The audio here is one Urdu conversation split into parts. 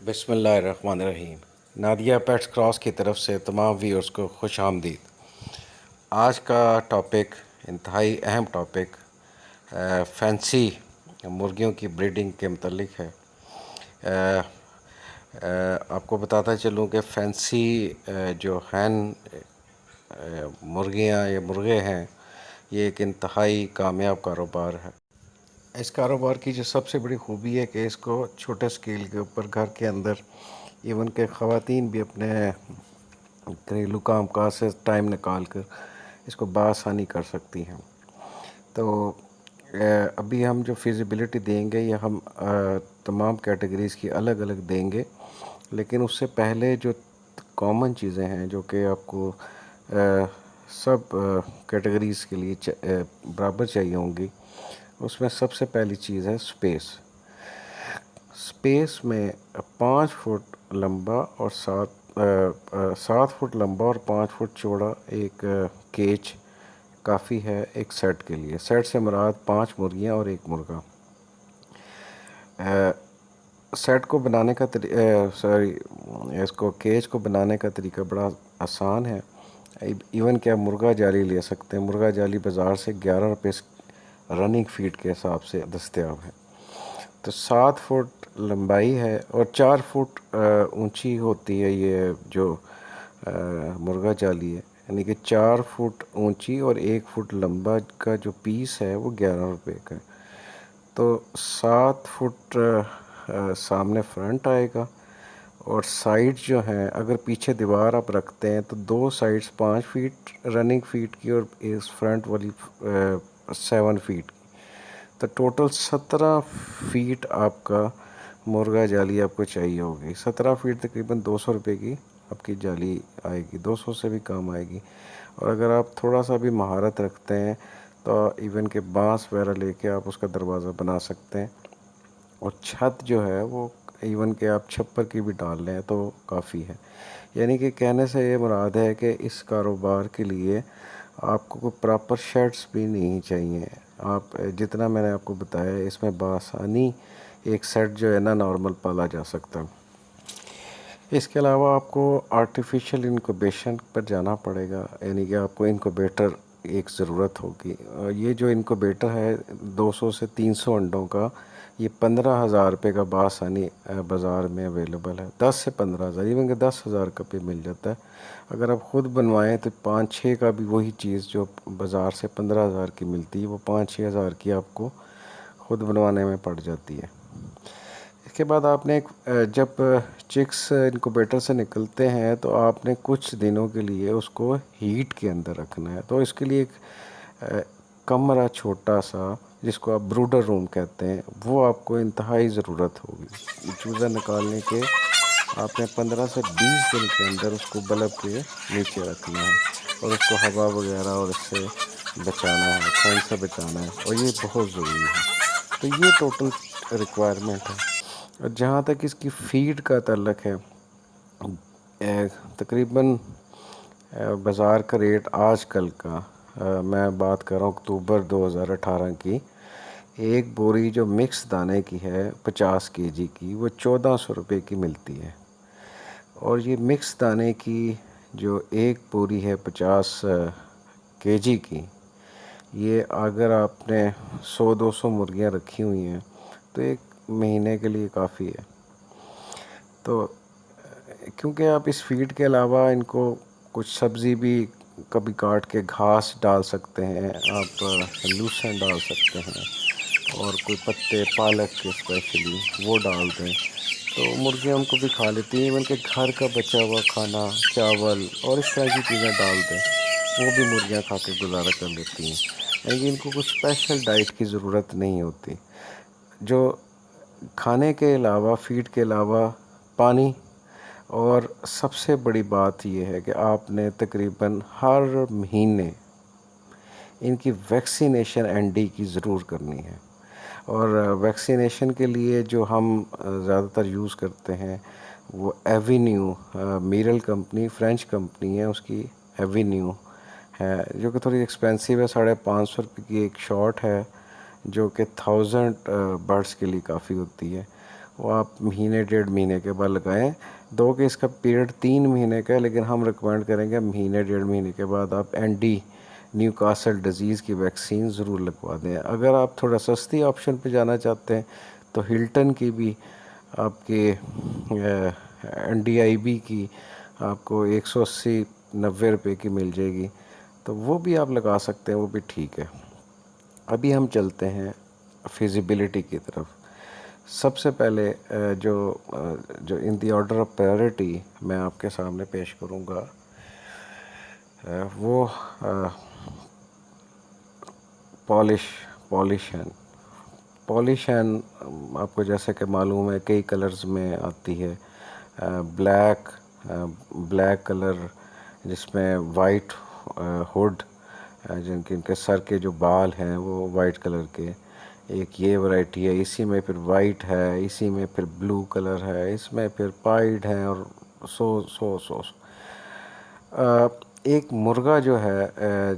بسم اللہ الرحمن الرحیم۔ نادیہ پیٹس کراس کی طرف سے تمام ویورز کو خوش آمدید۔ آج کا ٹاپک انتہائی اہم ٹاپک فینسی مرغیوں کی بریڈنگ کے متعلق ہے۔ آپ کو بتاتا چلوں کہ فینسی جو ہین مرغیاں یا مرغے ہیں، یہ ایک انتہائی کامیاب کاروبار ہے۔ اس کاروبار کی جو سب سے بڑی خوبی ہے کہ اس کو چھوٹے اسکیل کے اوپر گھر کے اندر ایون کہ خواتین بھی اپنے گھریلو کام کاج سے ٹائم نکال کر اس کو بآسانی کر سکتی ہیں۔ تو ابھی ہم جو فیزیبلٹی دیں گے یہ ہم تمام کیٹیگریز کی الگ الگ دیں گے، لیکن اس سے پہلے جو کامن چیزیں ہیں جو کہ آپ کو سب کیٹیگریز کے لیے برابر چاہیے ہوں گی، اس میں سب سے پہلی چیز ہے سپیس میں 5 فٹ لمبا اور 7 فٹ لمبا اور 5 فٹ چوڑا ایک کیج کافی ہے ایک سیٹ کے لیے۔ سیٹ سے مراد 5 مرغیاں اور 1 مرغا۔ سیٹ کو بنانے کا اس کو کیج کو بنانے کا طریقہ بڑا آسان ہے۔ ایون کہ آپ مرغا جالی لے سکتے ہیں۔ مرغا جالی بازار سے 11 روپے رننگ فیٹ کے حساب سے دستیاب ہے۔ تو 7 فٹ لمبائی ہے اور 4 فٹ اونچی ہوتی ہے یہ جو مرغا جالی ہے، یعنی کہ 4 فٹ اونچی اور 1 فٹ لمبا کا جو پیس ہے وہ 11 روپے کا ہے۔ تو 7 فٹ سامنے فرنٹ آئے گا، اور سائڈ جو ہیں اگر پیچھے دیوار آپ رکھتے ہیں تو 2 سائڈز 5 فیٹ رننگ فیٹ کی اور اس فرنٹ والی 7 فیٹ کی، تو ٹوٹل 17 فیٹ آپ کا مرغا جالی آپ کو چاہیے ہوگی۔ 17 فیٹ تقریباً 200 روپے کی آپ کی جالی آئے گی، 200 سے بھی کم آئے گی۔ اور اگر آپ تھوڑا سا بھی مہارت رکھتے ہیں تو ایون کہ بانس وغیرہ لے کے آپ اس کا دروازہ بنا سکتے ہیں، اور چھت جو ہے وہ ایون کہ آپ چھپر کی بھی ڈال لیں تو کافی ہے۔ یعنی کہ کہنے سے یہ مراد ہے کہ اس کاروبار کے لیے آپ کو کوئی پراپر شیڈس بھی نہیں چاہیے۔ آپ جتنا میں نے آپ کو بتایا اس میں بآسانی ایک سیٹ جو ہے نا نارمل پالا جا سکتا ہے۔ اس کے علاوہ آپ کو آرٹیفیشل انکوبیشن پر جانا پڑے گا، یعنی کہ آپ کو انکوبیٹر ایک ضرورت ہوگی۔ یہ جو انکوبیٹر ہے 200 سے 300 انڈوں کا، یہ 15,000 روپے کا بآسانی بازار میں اویلیبل ہے۔ 10 سے 15,000، ایون کہ 10,000 کا بھی مل جاتا ہے۔ اگر آپ خود بنوائیں تو 5-6 کا بھی وہی چیز جو بازار سے 15,000 کی ملتی ہے وہ 5-6 ہزار کی آپ کو خود بنوانے میں پڑ جاتی ہے۔ اس کے بعد آپ نے جب چکس انکوبیٹر سے نکلتے ہیں تو آپ نے کچھ دنوں کے لیے اس کو ہیٹ کے اندر رکھنا ہے، تو اس کے لیے ایک کمرہ چھوٹا سا جس کو آپ بروڈر روم کہتے ہیں وہ آپ کو انتہائی ضرورت ہوگی۔ چوزا نکالنے کے آپ نے 15 سے 20 دن کے اندر اس کو بلب کے نیچے رکھنا ہے اور اس کو ہوا وغیرہ اور اس سے بچانا ہے، ٹھنڈ سے بچانا ہے، اور یہ بہت ضروری ہے۔ تو یہ ٹوٹل ریکوائرمنٹ ہے۔ اور جہاں تک اس کی فیڈ کا تعلق ہے، تقریباً بازار کا ریٹ آج کل کا، میں بات کر رہا ہوں اکتوبر 2018 کی، ایک بوری جو مکس دانے کی ہے 50 کے جی کی وہ 1400 روپے کی ملتی ہے۔ اور یہ مکس دانے کی جو ایک بوری ہے 50 کے جی کی، یہ اگر آپ نے 100-200 مرغیاں رکھی ہوئی ہیں تو 1 مہینے کے لیے کافی ہے۔ تو کیونکہ آپ اس فیڈ کے علاوہ ان کو کچھ سبزی بھی کبھی کاٹ کے گھاس ڈال سکتے ہیں، آپ لوسن ڈال سکتے ہیں، اور کوئی پتے پالک کے اسپیشلی وہ ڈال دیں تو مرغیاں ان کو بھی کھا لیتی ہیں۔ ایون کہ گھر کا بچا ہوا کھانا، چاول اور اس طرح کی چیزیں ڈال دیں، وہ بھی مرغیاں کھا کے گزارا کر لیتی ہیں، یعنی کہ ان کو کچھ اسپیشل ڈائٹ کی ضرورت نہیں ہوتی۔ جو کھانے کے علاوہ، فیڈ کے علاوہ پانی، اور سب سے بڑی بات یہ ہے کہ آپ نے تقریباً ہر مہینے ان کی ویکسینیشن این ڈی کی ضرور کرنی ہے۔ اور ویکسینیشن کے لیے جو ہم زیادہ تر یوز کرتے ہیں وہ avenue, Meeral company French company ہے، اس کی ایوینیو ہے جو کہ تھوڑی ایکسپینسیو ہے، 550 روپے کی ایک شاٹ ہے جو کہ 1000 برڈس کے لیے کافی ہوتی ہے۔ وہ آپ مہینے 1.5 مہینے کے بعد لگائیں. دو کہ اس کا پیریڈ 3 مہینے کا ہے، لیکن ہم ریکمینڈ کریں گے مہینے 1.5 مہینے کے بعد آپ نیو کاسل ڈیزیز کی ویکسین ضرور لگوا دیں. اگر آپ تھوڑا سستی آپشن پہ جانا چاہتے ہیں تو ہلٹن کی بھی آپ کے NDIB کی آپ کو 180-90 روپے کی مل جائے گی، تو وہ بھی آپ لگا سکتے ہیں، وہ بھی ٹھیک ہے. ابھی ہم چلتے ہیں فیزیبلٹی کی طرف. سب سے پہلے جو ان دی آرڈر آف پرائیورٹی میں آپ کے سامنے پیش کروں گا وہ پالش آپ کو جیسے کہ معلوم ہے کئی کلرز میں آتی ہے. بلیک کلر جس میں وائٹ ہوڈ، جن کے سر کے جو بال ہیں وہ وائٹ کلر کے، ایک یہ ورائٹی ہے. اسی میں پھر وائٹ ہے، اسی میں پھر بلو کلر ہے، اس میں پھر پائڈ ہیں، اور سو ایک مرغا جو ہے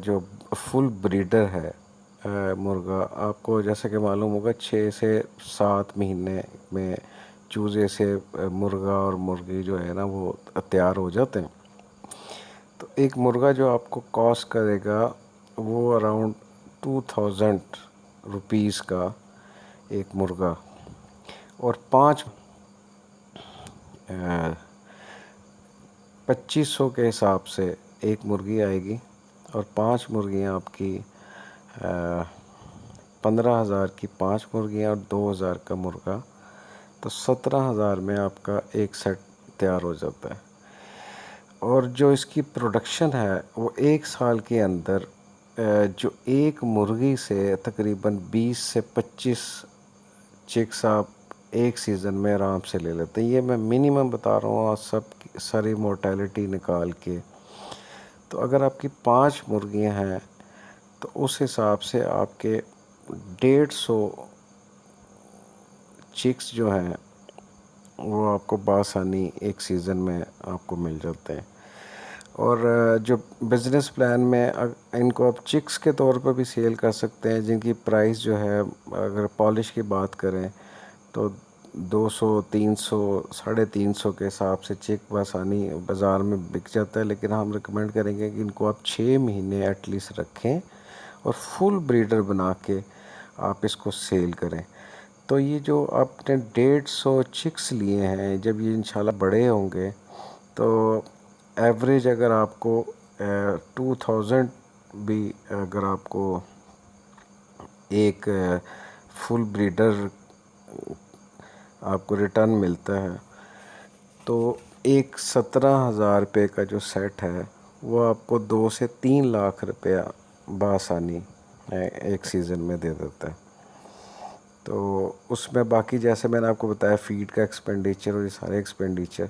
جو فل بریڈر ہے مرغا، آپ کو جیسے کہ معلوم ہوگا 6 سے 7 مہینے میں چوزے سے مرغا اور مرغی جو ہے نا وہ تیار ہو جاتے ہیں. تو ایک مرغا جو آپ کو کاسٹ کرے گا وہ اراؤنڈ 2000 روپیز کا ایک مرغا، اور 2500 کے حساب سے ایک مرغی آئے گی، اور 5 مرغیاں آپ کی 15,000 کی 5 مرغیاں اور 2,000 کا مرغا، تو 17,000 میں آپ کا ایک سیٹ تیار ہو جاتا ہے. اور جو اس کی پروڈکشن ہے وہ 1 سال کے اندر جو ایک مرغی سے تقریباً 20 سے 25 چکس آپ ایک سیزن میں آرام سے لے لیتے ہیں. یہ میں منیمم بتا رہا ہوں، ساری مورٹیلٹی نکال کے. تو اگر آپ کی 5 مرغیاں ہیں تو اس حساب سے آپ کے 150 چکس جو ہیں وہ آپ کو بآسانی ایک سیزن میں آپ کو مل جاتے ہیں. اور جو بزنس پلان میں ان کو آپ چکس کے طور پر بھی سیل کر سکتے ہیں، جن کی پرائس جو ہے اگر پالش کی بات کریں تو 200 300 350 کے حساب سے چک بآسانی بازار میں بک جاتا ہے. لیکن ہم ریکمینڈ کریں گے کہ ان کو آپ 6 مہینے ایٹ لیسٹ رکھیں اور فل بریڈر بنا کے آپ اس کو سیل کریں. تو یہ جو آپ نے 150 چکس لیے ہیں، جب یہ انشاءاللہ بڑے ہوں گے تو ایوریج اگر آپ کو 2000 بھی اگر آپ کو ایک فل بریڈر آپ کو ریٹرن ملتا ہے تو ایک 17,000 روپے کا جو سیٹ ہے وہ آپ کو 2 سے 3 لاکھ روپیہ بآسانی ایک سیزن میں دے دیتا ہے. تو اس میں باقی جیسے میں نے آپ کو بتایا فیڈ کا ایکسپینڈیچر اور یہ سارے ایکسپینڈیچر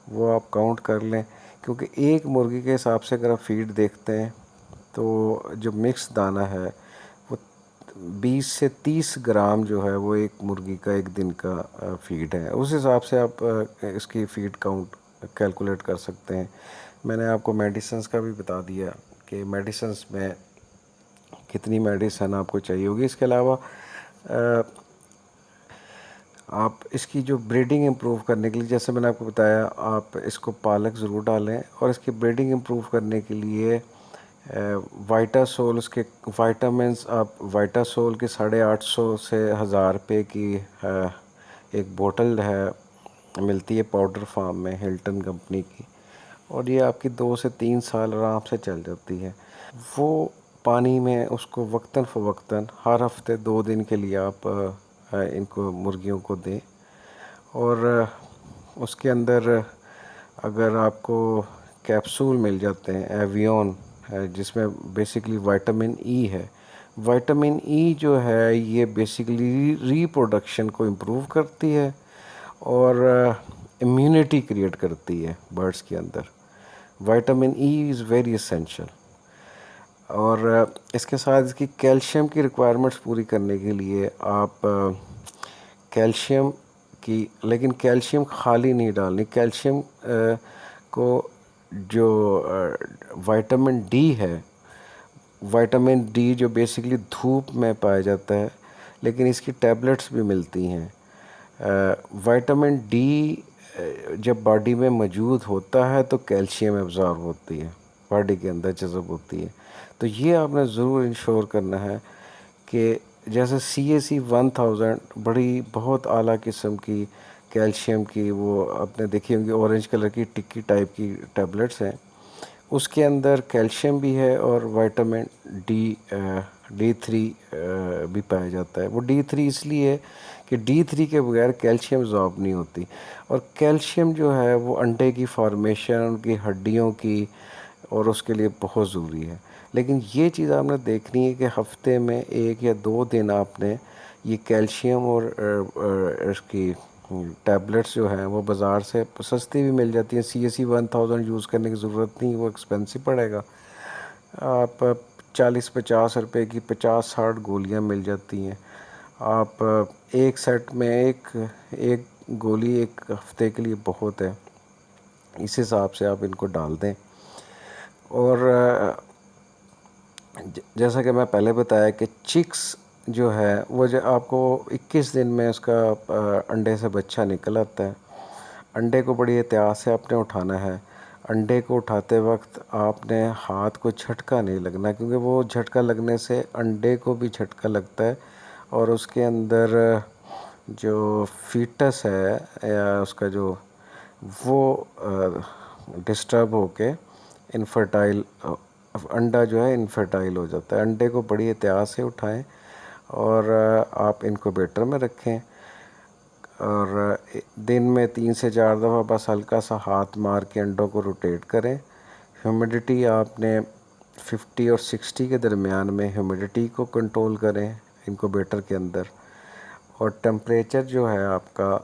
وہ آپ کاؤنٹ کر لیں، کیونکہ ایک مرغی کے حساب سے اگر آپ فیڈ دیکھتے ہیں تو جو مکس دانہ ہے وہ 20 سے 30 گرام جو ہے وہ ایک مرغی کا ایک دن کا فیڈ ہے. اس حساب سے آپ اس کی فیڈ کاؤنٹ کیلکولیٹ کر سکتے ہیں. میں نے آپ کو میڈیسنز کا بھی بتا دیا کہ میڈیسنز میں کتنی میڈیسن آپ کو چاہیے ہوگی. اس کے علاوہ آپ اس کی جو بریڈنگ امپروو کرنے کے لیے، جیسے میں نے آپ کو بتایا، آپ اس کو پالک ضرور ڈالیں، اور اس کی بریڈنگ امپروو کرنے کے لیے وائٹاسول، اس کے وائٹامنس آپ وائٹاسول کے 850 سے 1,000 روپے کی ایک بوٹل ہے ملتی ہے پاؤڈر فارم میں ہلٹن کمپنی کی، اور یہ آپ کی 2 سے 3 سال آرام سے چل جاتی ہے. وہ پانی میں اس کو وقتاً فوقتاً ہر ہفتے 2 دن کے لیے آپ ان کو مرغیوں کو دیں. اور اس کے اندر اگر آپ کو کیپسول مل جاتے ہیں ایویون ہے جس میں بیسکلی وائٹامن ای ہے. وائٹامن ای جو ہے یہ بیسکلی ری پروڈکشن کو امپروو کرتی ہے اور امیونٹی کریٹ کرتی ہے برڈس کے اندر. Vitamin E is very essential. اور اس کے ساتھ اس کی کیلشیم کی ریکوائرمنٹس پوری کرنے کے لیے آپ کیلشیم کی، لیکن کیلشیم خالی نہیں ڈالنی. کیلشیم کو جو وائٹامن ڈی ہے، وائٹامن ڈی جو بیسکلی دھوپ میں پایا جاتا ہے، لیکن اس کی ٹیبلٹس بھی ملتی ہیں وائٹامن ڈی جب باڈی میں موجود ہوتا ہے تو کیلشیم ابزارب ہوتی ہے، باڈی کے اندر جذب ہوتی ہے. تو یہ آپ نے ضرور انشور کرنا ہے کہ جیسے CAC 1000 بڑی بہت اعلیٰ قسم کی کیلشیم کی، وہ آپ نے دیکھی ہوں گی اورنج کلر کی ٹکی ٹائپ کی ٹیبلٹس ہیں. اس کے اندر کیلشیم بھی ہے اور وائٹامن D3 بھی پایا جاتا ہے. وہ D3 اس لیے کہ D3 کے بغیر کیلشیم ذوب نہیں ہوتی، اور کیلشیم جو ہے وہ انڈے کی فارمیشن، ان کی ہڈیوں کی، اور اس کے لیے بہت ضروری ہے. لیکن یہ چیز آپ نے دیکھنی ہے کہ ہفتے میں 1 یا 2 دن آپ نے یہ کیلشیم اور اس کی ٹیبلٹس جو ہیں وہ بازار سے سستی بھی مل جاتی ہیں. CAC 1000 یوز کرنے کی ضرورت نہیں، وہ ایکسپینسو پڑے گا. آپ 40-50 روپے کی 50-60 گولیاں مل جاتی ہیں. آپ ایک سیٹ میں ایک گولی ایک ہفتے کے لیے بہت ہے. اس حساب سے آپ ان کو ڈال دیں. اور جیسا کہ میں پہلے بتایا کہ چکس جو ہے وہ آپ کو 21 دن میں اس کا انڈے سے بچہ نکل آتا ہے. انڈے کو بڑی احتیاط سے آپ نے اٹھانا ہے. انڈے کو اٹھاتے وقت آپ نے ہاتھ کو جھٹکا نہیں لگنا، کیونکہ وہ جھٹکا لگنے سے انڈے کو بھی جھٹکا لگتا ہے اور اس کے اندر جو فیٹس ہے یا اس کا جو وہ ڈسٹرب ہو کے انفرٹائل انڈا جو ہے انفرٹائل ہو جاتا ہے. انڈے کو بڑی احتیاط سے اٹھائیں اور آپ انکوبیٹر میں رکھیں، اور دن میں 3 سے 4 دفعہ بس ہلکا سا ہاتھ مار کے انڈوں کو روٹیٹ کریں. ہیومیڈیٹی آپ نے 50 اور 60 کے درمیان میں ہیومیڈیٹی کو کنٹرول کریں انکوبیٹر کے اندر. اور ٹمپریچر جو ہے آپ کا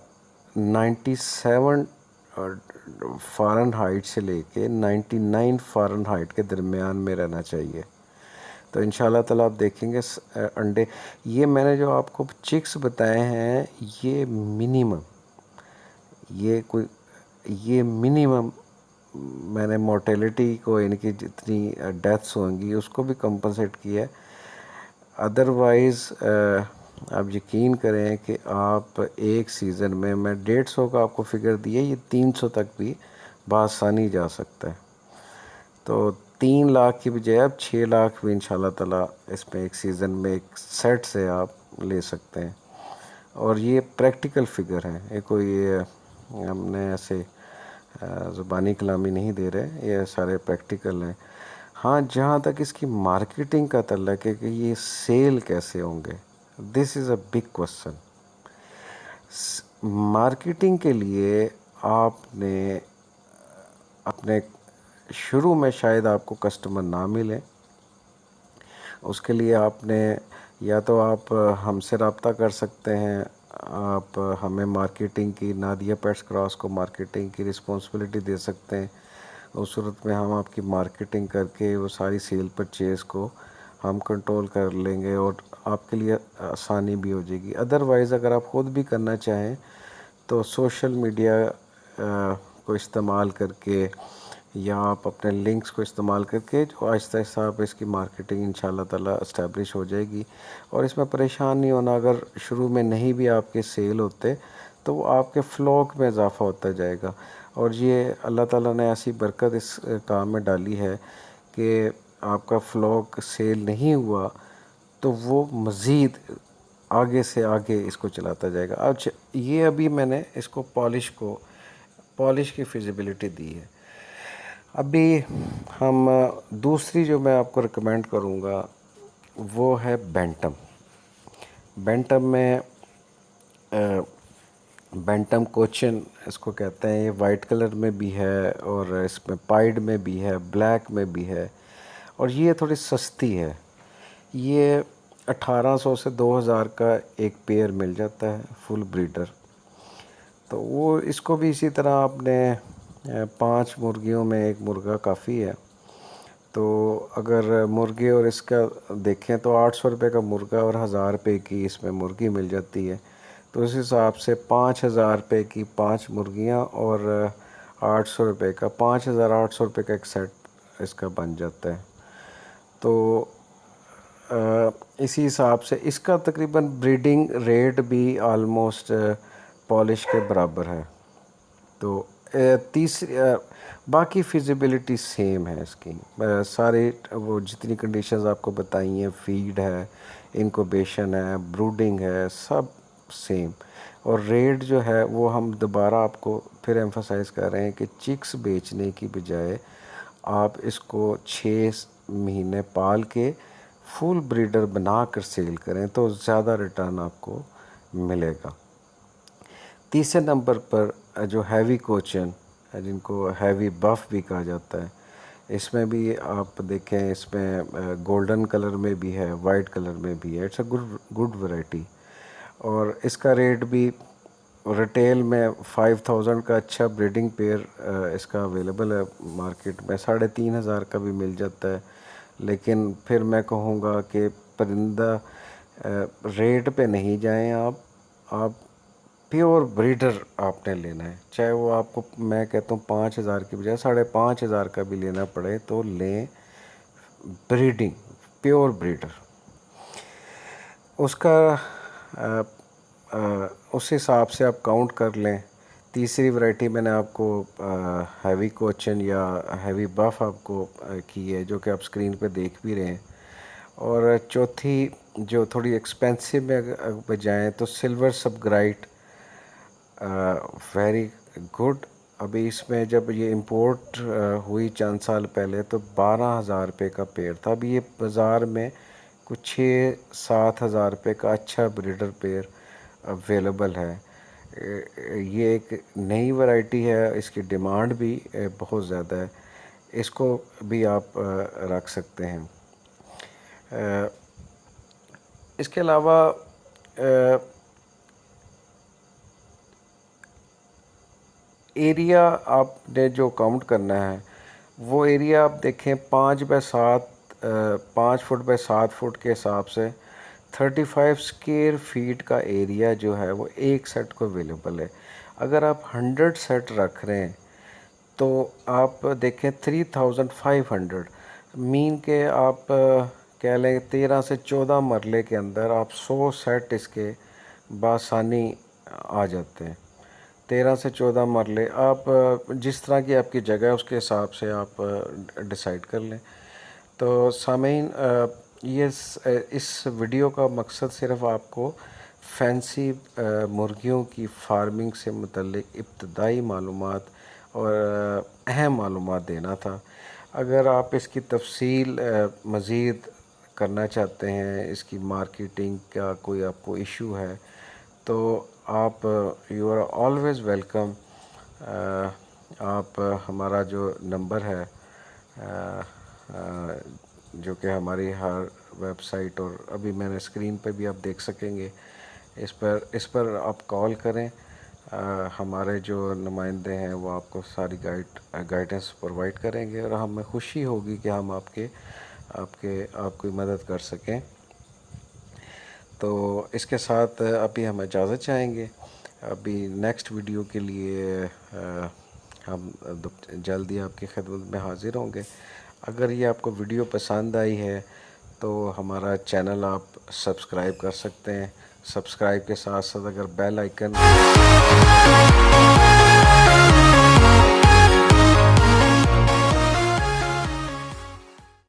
97 فارن ہائٹ سے لے کے 99 فارن ہائٹ کے درمیان میں رہنا چاہیے. تو ان شاء اللہ تعالیٰ آپ دیکھیں گے انڈے، یہ میں نے جو آپ کو چکس بتائے ہیں یہ منیمم میں نے مورٹیلٹی کو، یعنی کہ جتنی ڈیتھس ہوں گی اس کو بھی کمپنسیٹ کیا ہے. ادروائز آپ یقین کریں کہ آپ ایک سیزن میں 150 کا آپ کو فگر دیا، یہ 300 تک بھی بآسانی جا سکتا ہے. تو 3 لاکھ کی بجائے اب 6 لاکھ بھی ان شاء اللہ تعالیٰ اس میں ایک سیزن میں ایک سیٹ سے آپ لے سکتے ہیں. اور یہ پریکٹیکل فگر ہیں، یہ کوئی ہم نے ایسے زبانی کلامی نہیں دے رہے، یہ سارے پریکٹیکل ہیں. ہاں جہاں تک اس کی مارکیٹنگ کا تعلق ہے کہ یہ سیل کیسے ہوں گے، دس از اے بگ کوسچن. مارکیٹنگ کے لیے آپ نے اپنے شروع میں شاید آپ کو کسٹمر نہ ملے، اس کے لیے آپ نے یا تو آپ ہم سے رابطہ کر سکتے ہیں، آپ ہمیں مارکیٹنگ کی، نادیہ پیٹس کراس کو مارکیٹنگ کی رسپانسبلٹی دے سکتے ہیں. اس صورت میں ہم آپ کی مارکیٹنگ کر کے وہ ساری سیل پرچیز کو ہم کنٹرول کر لیں گے اور آپ کے لیے آسانی بھی ہو جائے گی. ادروائز اگر آپ خود بھی کرنا چاہیں تو سوشل میڈیا کو استعمال کر کے یا آپ اپنے لنکس کو استعمال کر کے جو آہستہ آہستہ آپ اس کی مارکیٹنگ ان شاء اللہ تعالیٰ اسٹیبلش ہو جائے گی. اور اس میں پریشان نہیں ہونا، اگر شروع میں نہیں بھی آپ کے سیل ہوتے تو وہ آپ کے فلوک میں اضافہ ہوتا جائے گا. اور یہ اللہ تعالیٰ نے ایسی برکت اس کام میں ڈالی ہے کہ آپ کا فلوک سیل نہیں ہوا تو وہ مزید آگے سے آگے اس کو چلاتا جائے گا. یہ ابھی میں نے اس کو پالش کی فیزیبلٹی دی ہے. ابھی ہم دوسری جو میں آپ کو ریکمینڈ کروں گا وہ ہے بینٹم. بینٹم کوچن اس کو کہتے ہیں. یہ وائٹ کلر میں بھی ہے اور اس میں پائڈ میں بھی ہے، بلیک میں بھی ہے، اور یہ تھوڑی سستی ہے. یہ 1800 سے 2000 کا ایک پیئر مل جاتا ہے فل بریڈر. تو وہ اس کو بھی اسی طرح آپ نے 5 مرغیوں میں ایک مرغا کافی ہے. تو اگر مرغے اور اس کا دیکھیں تو 800 روپے کا مرغا اور 1000 روپے کی اس میں مرغی مل جاتی ہے. تو اس حساب سے 5000 روپے کی 5 مرغیاں اور 800 روپے کا 5800 روپے کا ایک سیٹ اس کا بن جاتا ہے. تو اسی حساب سے اس کا تقریباً بریڈنگ ریٹ بھی آلموسٹ پالش کے برابر ہے. تو تیسری باقی فیزیبلٹی سیم ہے اس کی. سارے وہ جتنی کنڈیشنز آپ کو بتائی ہیں، فیڈ ہے، انکوبیشن ہے، بروڈنگ ہے، سب سیم. اور ریٹ جو ہے وہ ہم دوبارہ آپ کو پھر ایمفاسائز کر رہے ہیں کہ چکس بیچنے کی بجائے آپ اس کو 6 مہینے پال کے فل بریڈر بنا کر سیل کریں تو زیادہ ریٹرن آپ کو ملے گا. تیسرے نمبر پر جو ہیوی کوچن، جن کو ہیوی بف بھی کہا جاتا ہے، اس میں بھی آپ دیکھیں، اس میں گولڈن کلر میں بھی ہے، وائٹ کلر میں بھی ہے. It's a good variety. اور اس کا ریٹ بھی ریٹیل میں 5000 کا اچھا بریڈنگ پیئر اس کا اویلیبل ہے مارکیٹ میں. 3500 کا بھی مل جاتا ہے. لیکن پھر میں کہوں گا کہ پرندہ ریٹ پہ نہیں جائیں آپ پیور بریڈر آپ نے لینا ہے. چاہے وہ آپ کو میں کہتا ہوں 5000 کی بجائے 5500 کا بھی لینا پڑے تو لیں. بریڈنگ پیور بریڈر اس کا اس حساب سے آپ کاؤنٹ کر لیں. تیسری ورائٹی میں نے آپ کو ہیوی کوچن یا ہیوی بف آپ کو کی ہے، جو کہ آپ اسکرین پہ دیکھ بھی رہے ہیں. اور چوتھی جو تھوڑی ایکسپینسو میں بجائیں تو سلور سب گرائٹ، ویری گڈ. ابھی اس میں جب یہ امپورٹ ہوئی چند سال پہلے تو 12000 روپے کا پیڑ تھا. ابھی یہ بازار میں کچھ 6-7 ہزار روپے کا اچھا بریڈر پیئر اویلیبل ہے. یہ ایک نئی ورائٹی ہے، اس کی ڈیمانڈ بھی بہت زیادہ ہے. اس کو بھی آپ رکھ سکتے ہیں. اس کے علاوہ ایریا آپ نے جو کاؤنٹ کرنا ہے وہ ایریا آپ دیکھیں 5 فٹ بائی 7 فٹ کے حساب سے 35 اسکوائر فیٹ کا ایریا جو ہے وہ ایک سیٹ کو اویلیبل ہے. اگر آپ 100 سیٹ رکھ رہے ہیں تو آپ دیکھیں 3500 مین کے آپ کہہ لیں 13 سے 14 مرلے کے اندر آپ 100 سیٹ اس کے بآسانی آ جاتے ہیں. 13 سے 14 مرلے آپ جس طرح کی آپ کی جگہ ہے اس کے حساب سے آپ ڈیسائیڈ کر لیں. تو سامعین، اس ویڈیو کا مقصد صرف آپ کو فینسی مرغیوں کی فارمنگ سے متعلق ابتدائی معلومات اور اہم معلومات دینا تھا. اگر آپ اس کی تفصیل مزید کرنا چاہتے ہیں، اس کی مارکیٹنگ کا کوئی آپ کو ایشو ہے تو آپ یو آر آلویز ویلکم. آپ ہمارا جو نمبر ہے جو کہ ہماری ہر ویب سائٹ اور ابھی میں نے اسکرین پہ بھی آپ دیکھ سکیں گے، اس پر آپ کال کریں. ہمارے جو نمائندے ہیں وہ آپ کو ساری گائیڈنس پرووائڈ کریں گے اور ہمیں خوشی ہوگی کہ ہم آپ کی مدد کر سکیں. تو اس کے ساتھ ابھی ہم اجازت چاہیں گے. ابھی نیکسٹ ویڈیو کے لیے ہم جلدی آپ کی خدمت میں حاضر ہوں گے. اگر یہ آپ کو ویڈیو پسند آئی ہے تو ہمارا چینل آپ سبسکرائب کر سکتے ہیں. سبسکرائب کے ساتھ ساتھ اگر بیل آئیکن